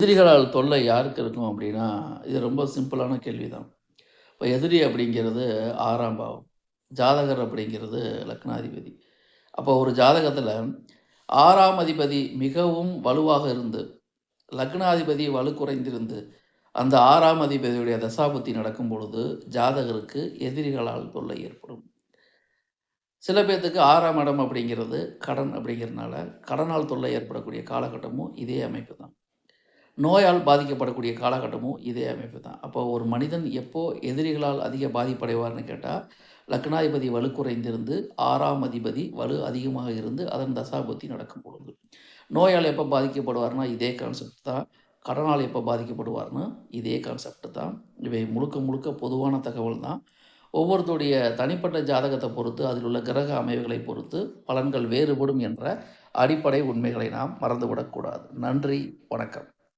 எதிரிகளால் தொல்லை யாருக்கு இருக்கும் அப்படின்னா, இது ரொம்ப சிம்பிளான கேள்வி தான். இப்ப எதிரி அப்படிங்கிறது 6ஆம் பாவம். ஜாதகர் அப்படிங்கிறது லக்னாதிபதி. அப்போ ஒரு ஜாதகத்தில 6ஆம் அதிபதி மிகவும் வலுவாக இருந்து, லக்னாதிபதி வலு குறைந்திருந்து, அந்த 6ஆம் அதிபதியுடைய தசாபுத்தி நடக்கும் பொழுது, ஜாதகருக்கு எதிரிகளால் தொல்லை ஏற்படும். சில பேத்துக்கு 6ஆம் இடம் அப்படிங்கிறது கடன் அப்படிங்கிறதுனால, கடனால் தொல்லை ஏற்படக்கூடிய காலகட்டமும் இதே அமைப்பு தான். நோயால் பாதிக்கப்படக்கூடிய காலகட்டமும் இதே அமைப்பு தான். அப்போ ஒரு மனிதன் எப்போ எதிரிகளால் அதிக பாதிப்படைவார்ன்னு கேட்டா, லக்னாதிபதி வலுக்குறைந்திருந்து 6ஆம் அதிபதி வலு அதிகமாக இருந்து அதன் தசாபுத்தி நடக்கும் பொழுது. நோயால் எப்போ பாதிக்கப்படுவார்னா, இதே கான்செப்ட் தான். கடனால் எப்போ பாதிக்கப்படுவார்னா, இதே கான்செப்ட் தான். இவை முழுக்க முழுக்க பொதுவான தகவல் தான். ஒவ்வொருத்தருடைய தனிப்பட்ட ஜாதகத்த பொறுத்து, அதில் உள்ள கிரக அமைவுகளை பொறுத்து பலன்கள் வேறுபடும் என்ற அடிப்படை உண்மைகளை நாம் மறந்துவிடக்கூடாது. நன்றி, வணக்கம்.